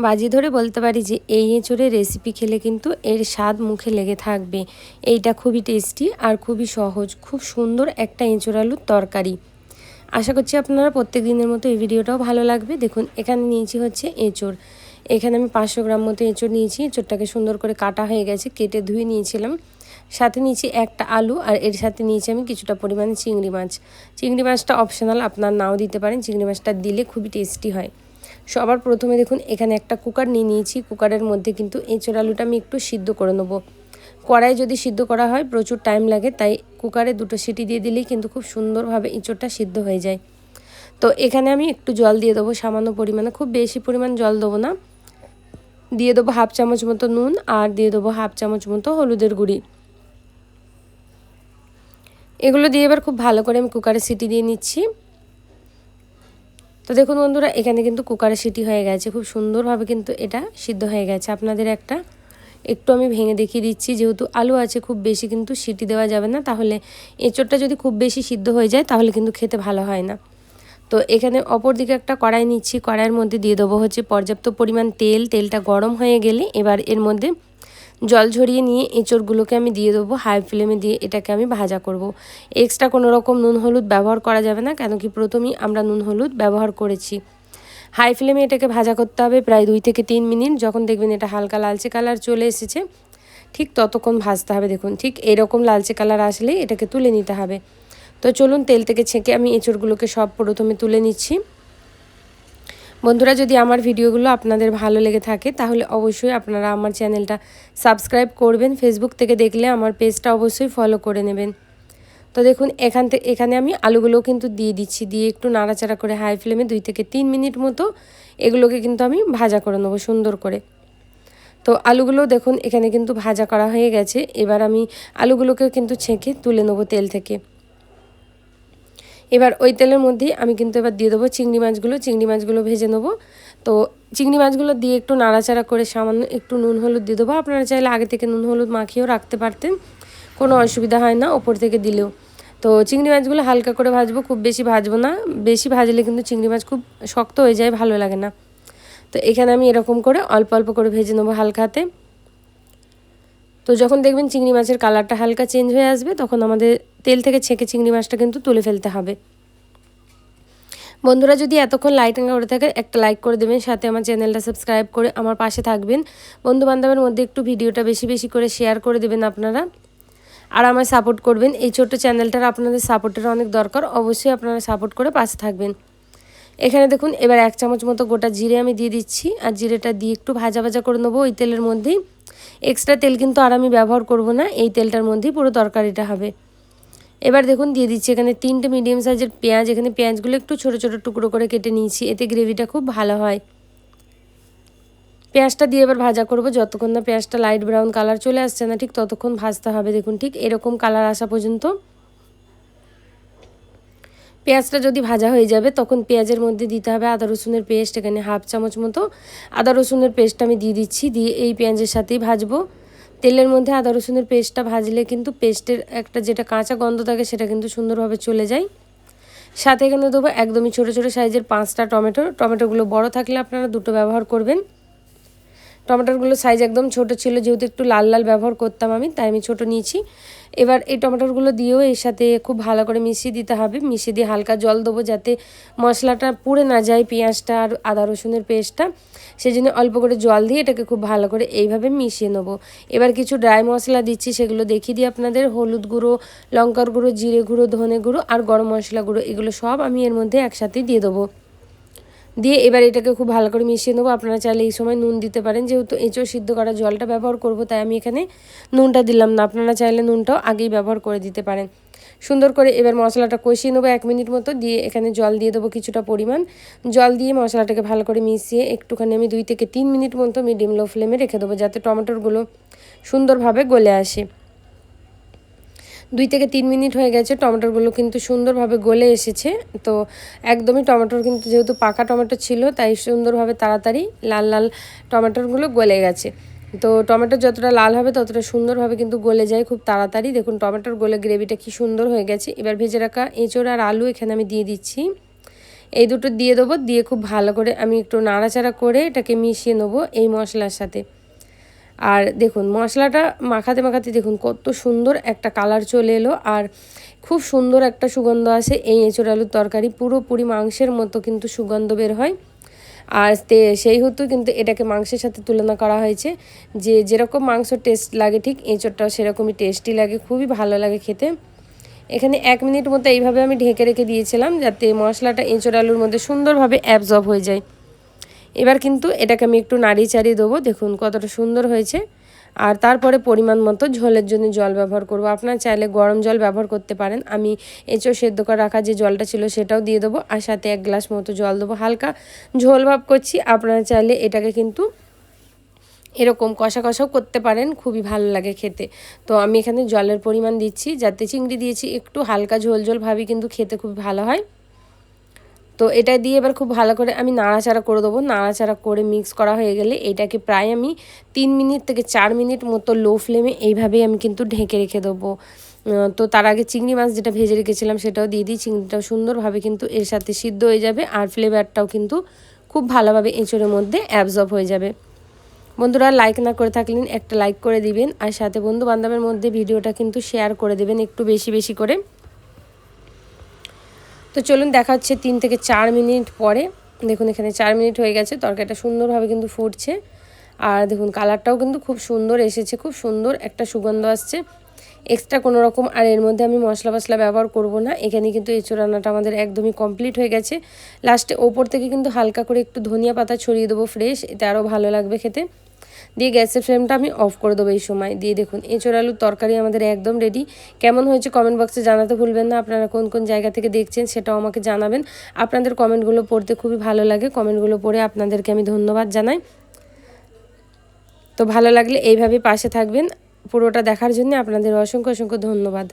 বাজি ধরে বলতে পারি যে এই এঁচোড়ের রেসিপি খেলে কিন্তু এর স্বাদ মুখে লেগে থাকবে। এইটা খুবই টেস্টি আর খুবই সহজ, খুব সুন্দর একটা এঁচোড় আলুর তরকারি। আশা করছি আপনারা প্রত্যেক দিনের মতো এই ভিডিওটাও ভালো লাগবে। দেখুন এখানে নিয়েছি হচ্ছে এঁচোড়। এখানে আমি 500 গ্রাম মতো এঁচোড় নিয়েছি। এঁচোড়টাকে সুন্দর করে কাটা হয়ে গেছে, কেটে ধুয়ে নিয়েছিলাম। সাথে নিয়েছি একটা আলু, আর এর সাথে নিয়েছি আমি কিছুটা পরিমাণে চিংড়ি মাছ। চিংড়ি মাছটা অপশনাল, আপনার নাও দিতে পারেন। চিংড়ি মাছটা দিলে খুবই টেস্টি হয়। সবার প্রথমে দেখুন এখানে একটা কুকার নিয়ে নিয়েছি। কুকারের মধ্যে কিন্তু এঁচোড় আলুটা আমি একটু সিদ্ধ করে নেবো। কড়াই যদি সিদ্ধ করা হয় প্রচুর টাইম লাগে, তাই কুকারে 2টো সিটি দিয়ে দিলেই কিন্তু খুব সুন্দরভাবে এঁচোড়টা সিদ্ধ হয়ে যায়। তো এখানে আমি একটু জল দিয়ে দেবো সামান্য পরিমাণে, খুব বেশি পরিমাণ জল দেবো না। দিয়ে দেবো 1/2 চামচ মতো নুন, আর দিয়ে দেবো 1/2 চামচ মতো হলুদের গুঁড়ি। এগুলো দিয়ে এবার খুব ভালো করে আমি কুকারে সিটি দিয়ে নিচ্ছি। তো দেখুন বন্ধুরা, এখানে কিন্তু কুকারে সিটি হয়ে গেছে, খুব সুন্দরভাবে কিন্তু এটা সিদ্ধ হয়ে গেছে। আপনাদের একটু আমি ভেঙে দেখিয়ে দিচ্ছি, যেহেতু আলু আছে খুব বেশি কিন্তু সিটি দেওয়া যাবে না, তাহলে এঁচোড়টা যদি খুব বেশি সিদ্ধ হয়ে যায় তাহলে কিন্তু খেতে ভালো হয় না। তো এখানে অপর দিকে একটা কড়াই নিচ্ছি। কড়াইয়ের মধ্যে দিয়ে দেবো হচ্ছে পর্যাপ্ত পরিমাণ তেল। তেলটা গরম হয়ে গেলে এবার এর মধ্যে জল ঝরিয়ে নিয়ে এঁচোড়গুলোকে আমি দিয়ে দেবো। হাই ফ্লেমে দিয়ে এটাকে আমি ভাজা করব। এক্সট্রা কোনো রকম নুন হলুদ ব্যবহার করা যাবে না, কেন কি প্রথমেই আমরা নুন হলুদ ব্যবহার করেছি। হাই ফ্লেমে এটাকে ভাজা করতে হবে প্রায় 2 থেকে 3 মিনিট। যখন দেখবেন এটা হালকা লালচে কালার চলে এসেছে, ঠিক ততক্ষণ ভাজতে হবে। দেখুন ঠিক এরকম লালচে কালার আসলেই এটাকে তুলে নিতে হবে। তো চলুন তেল থেকে ছেঁকে আমি এঁচোড়গুলোকে সব প্রথমে তুলে নিচ্ছি। বন্ধুরা, যদি আমার ভিডিওগুলো আপনাদের ভালো লেগে থাকে তাহলে অবশ্যই আপনারা আমার চ্যানেলটা সাবস্ক্রাইব করবেন। ফেসবুক থেকে দেখলে আমার পেজটা অবশ্যই ফলো করে নেবেন। তো দেখুন এখানে আমি আলুগুলোও কিন্তু দিয়ে দিচ্ছি। দিয়ে একটু নাড়াচাড়া করে হাই ফ্লেমে 2 থেকে 3 মিনিট মতো এগুলোকে কিন্তু আমি ভাজা করে নেবো সুন্দর করে। তো আলুগুলো দেখুন এখানে কিন্তু ভাজা করা হয়ে গেছে। এবার আমি আলুগুলোকে কিন্তু ছেঁকে তুলে নেবো তেল থেকে। এবার ওই তেলের মধ্যেই আমি কিন্তু এবার দিয়ে দেবো চিংড়ি মাছগুলো। চিংড়ি মাছগুলো ভেজে নেবো। তো চিংড়ি মাছগুলো দিয়ে একটু নাড়াচাড়া করে সামান্য একটু নুন হলুদ দিয়ে দেবো। আপনারা চাইলে আগে থেকে নুন হলুদ মাখিয়েও রাখতে পারতেন, কোনো অসুবিধা হয় না ওপর থেকে দিলেও। তো চিংড়ি মাছগুলো হালকা করে ভাজবো, খুব বেশি ভাজবো না। বেশি ভাজলে কিন্তু চিংড়ি মাছ খুব শক্ত হয়ে যায়, ভালো লাগে না। তো এখানে আমি এরকম করে অল্প অল্প করে ভেজে নেবো হালকা হাতে। তো যখন দেখবেন চিংড়ি মাছের কালারটা হালকা চেঞ্জ হয়ে আসবে, তখন আমাদের তেল থেকে ছেঁকে চিংড়ি মাছটা কিন্তু তুলে ফেলতে হবে। বন্ধুরা, যদি এতক্ষণ লাইটিং করে থাকে একটা লাইক করে দেবেন, সাথে আমার চ্যানেলটা সাবস্ক্রাইব করে আমার পাশে থাকবেন। বন্ধুবান্ধবের মধ্যে একটু ভিডিওটা বেশি বেশি করে শেয়ার করে দেবেন আপনারা, আর আমায় সাপোর্ট করবেন। এই ছোট্ট চ্যানেলটার আপনাদের সাপোর্টের অনেক দরকার, অবশ্যই আপনারা সাপোর্ট করে পাশে থাকবেন। এখানে দেখুন এবার 1 চামচ মতো গোটা জিরে আমি দিয়ে দিচ্ছি, আর জিরেটা দিয়ে একটু ভাজা ভাজা করে নেবো ওই তেলের মধ্যেই। এক্সট্রা তেল কিন্তু আর আমি ব্যবহার করব না, এই তেলটার মধ্যেই পুরো তরকারিটা হবে। এবার দেখুন দিয়ে দিচ্ছি এখানে 3টে মিডিয়াম সাইজের পেঁয়াজ। এখানে পেঁয়াজগুলো একটু ছোটো ছোটো টুকরো করে কেটে নিয়েছি, এতে গ্রেভিটা খুব ভালো হয়। পেঁয়াজটা দিয়ে এবার ভাজা করব যতক্ষণ না পেঁয়াজটা লাইট ব্রাউন কালার চলে আসছে না, ঠিক ততক্ষণ ভাজতে হবে। দেখুন ঠিক এরকম কালার আসা পর্যন্ত পেঁয়াজটা যদি ভাজা হয়ে যাবে, তখন পেঁয়াজের মধ্যে দিতে হবে আদা রসুনের পেস্ট। এখানে 1/2 চামচ মতো আদা রসুনের পেস্টটা আমি দিয়ে দিচ্ছি। দিয়ে এই পেঁয়াজের সাথেই ভাজবো। তেলের মধ্যে আদা রসুনের পেস্টটা ভাজলে কিন্তু পেস্টের একটা যেটা কাঁচা গন্ধ থাকে সেটা কিন্তু সুন্দরভাবে চলে যায়। সাথে এখানে দেবো একদমই ছোটো ছোটো সাইজের 5টা টমেটো। টমেটোগুলো বড় থাকলে আপনারা 2টো ব্যবহার করবেন। টমেটোগুলো সাইজ একদম ছোট ছিল, যেহেতু একটু লাল লাল ব্যবহার করতাম আমি, তাই আমি ছোট নিয়েছি। এবার এই টমেটোগুলো দিয়েও এর সাথে খুব ভালো করে মিশিয়ে দিতে হবে। মিশিয়ে দিয়ে হালকা জল দেবো, যাতে মশলাটা পুড়ে না যায় পেঁয়াজটা আর আদা রসুনের পেস্টটা। সেই জন্য অল্প করে জল দিয়ে এটাকে খুব ভালো করে এইভাবে মিশিয়ে নেবো। এবার কিছু ড্রাই মশলা দিচ্ছি, সেগুলো দেখিয়ে দিই আপনাদের। হলুদ গুঁড়ো, লঙ্কার গুঁড়ো, জিরে গুঁড়ো, ধনে গুঁড়ো আর গরম মশলা গুঁড়ো, এগুলো সব আমি এর মধ্যে একসাথেই দিয়ে দেবো। দিয়ে এবার এটাকে খুব ভালো করে মিশিয়ে নেবো। আপনারা চাইলে এই সময় নুন দিতে পারেন, যেহেতু এঁচোড় সিদ্ধ করা জলটা ব্যবহার করব, তাই আমি এখানে নুনটা দিলাম না। আপনারা চাইলে নুনটাও আগেই ব্যবহার করে দিতে পারেন। সুন্দর করে এবার মশলাটা কষিয়ে নেবো 1 মিনিট মতো। দিয়ে এখানে জল দিয়ে দেবো কিছুটা পরিমাণ। জল দিয়ে মশলাটাকে ভালো করে মিশিয়ে একটুখানি আমি 2 থেকে 3 মিনিট মতো মিডিয়াম লো ফ্লেমে রেখে দেবো, যাতে টমেটোগুলো সুন্দরভাবে গলে আসে। 2 থেকে 3 মিনিট হয়ে গেছে, টমেটোগুলো কিন্তু সুন্দরভাবে গলে এসেছে। তো একদমই টমেটোর কিন্তু যেহেতু পাকা টমেটো ছিল, তাই সুন্দরভাবে তাড়াতাড়ি লাল লাল টমেটোগুলো গলে গেছে। তো টমেটো যতটা লাল হবে ততটা সুন্দরভাবে কিন্তু গলে যায় খুব তাড়াতাড়ি। দেখুন টমেটোর গলে গ্রেভিটা কি সুন্দর হয়ে গেছে। এবার ভেজে রাখা এঁচোড় আর আলু এখানে আমি দিয়ে দিচ্ছি। এই দুটো দিয়ে দেবো, দিয়ে খুব ভালো করে আমি একটু নাড়াচাড়া করে এটাকে মিশিয়ে নেবো এই মশলার সাথে। আর দেখুন মশলাটা মাখাতে মাখাতে দেখুন কত সুন্দর একটা কালার চলে এলো, আর খুব সুন্দর একটা সুগন্ধ আসে এই এঁচোড় আলুর তরকারি, পুরোপুরি মাংসের মতো কিন্তু সুগন্ধ বের হয়। আর সেই হেতু কিন্তু এটাকে মাংসের সাথে তুলনা করা হয়েছে, যে যেরকম মাংস টেস্ট লাগে ঠিক এঁচোড়টাও সেরকমই টেস্টি লাগে, খুবই ভালো লাগে খেতে। এখানে 1 মিনিট মতো এইভাবে আমি ঢেকে রেখে দিয়েছিলাম যাতে মশলাটা এঁচোড় আলুর মধ্যে সুন্দরভাবে অ্যাবজর্ব হয়ে যায়। এবার কিন্তু এটাকে আমি একটু নাড়িয়ে চাড়িয়ে দেবো, দেখুন কতটা সুন্দর হয়েছে। আর তারপরে পরিমাণ মতো ঝোলের জন্য জল ব্যবহার করব। আপনারা চাইলে গরম জল ব্যবহার করতে পারেন। আমি এঁচোড় সেদ্ধ করে রাখা যে জলটা ছিল সেটাও দিয়ে দেবো, আর সাথে 1 গ্লাস মতো জল দেবো। হালকা ঝোল ভাব করছি, আপনারা চাইলে এটাকে কিন্তু এরকম কষা কষাও করতে পারেন, খুবই ভালো লাগে খেতে। তো আমি এখানে জলের পরিমাণ দিচ্ছি, যাতে চিংড়ি দিয়েছি একটু হালকা ঝোল ঝোল ভাবি কিন্তু খেতে খুব ভালো হয়। তো এটা দিয়ে এবার খুব ভালো করে আমি নাড়াচাড়া করে দেবো। নাড়াচাড়া করে মিক্স করা হয়ে গেলে এটাকে প্রায় আমি 3 মিনিট থেকে 4 মিনিট মতো লো ফ্লেমে এইভাবেই আমি কিন্তু ঢেকে রেখে দেবো। তো তার আগে চিংড়ি মাছ যেটা ভেজে রেখেছিলাম সেটাও দিয়ে দিই। চিংড়িটাও সুন্দরভাবে কিন্তু এর সাথে সিদ্ধ হয়ে যাবে, আর ফ্লেভারটাও কিন্তু খুব ভালোভাবে এঁচোড়ের মধ্যে অ্যাবজর্ব হয়ে যাবে। বন্ধুরা লাইক না করে থাকলেন একটা লাইক করে দিবেন, আর সাথে বন্ধু বান্ধবের মধ্যে ভিডিওটা কিন্তু শেয়ার করে দেবেন একটু বেশি বেশি করে। তো চলুন দেখা হচ্ছে 3 থেকে 4 মিনিট পরে। দেখুন এখানে 4 মিনিট হয়ে গেছে, তরকারিটা সুন্দরভাবে কিন্তু ফুটছে, আর দেখুন কালারটাও কিন্তু খুব সুন্দর এসেছে, খুব সুন্দর একটা সুগন্ধ আসছে। এক্সট্রা কোনো রকম আর এর মধ্যে আমি মশলা ব্যবহার করব না। এখানে কিন্তু এঁচোড় রান্নাটা আমাদের একদমই কমপ্লিট হয়ে গেছে। লাস্টে ওপর থেকে কিন্তু হালকা করে একটু ধনিয়া পাতা ছড়িয়ে দেবো ফ্রেশ, এতে আরও ভালো লাগবে খেতে। দিয়ে গ্যাসের ফ্লেমটা আমি অফ করে দেবো এই সময়। দিয়ে দেখুন এঁচোড় আলুর তরকারি আমাদের একদম রেডি। কেমন হয়েছে কমেন্ট বক্সে জানাতে ভুলবেন না। আপনারা কোন কোন জায়গা থেকে দেখছেন সেটাও আমাকে জানাবেন। আপনাদের কমেন্টগুলো পড়তে খুবই ভালো লাগে, কমেন্টগুলো পড়ে আপনাদেরকে আমি ধন্যবাদ জানাই। তো ভালো লাগলে এইভাবে পাশে থাকবেন। পুরোটা দেখার জন্য আপনাদের অসংখ্য অসংখ্য ধন্যবাদ।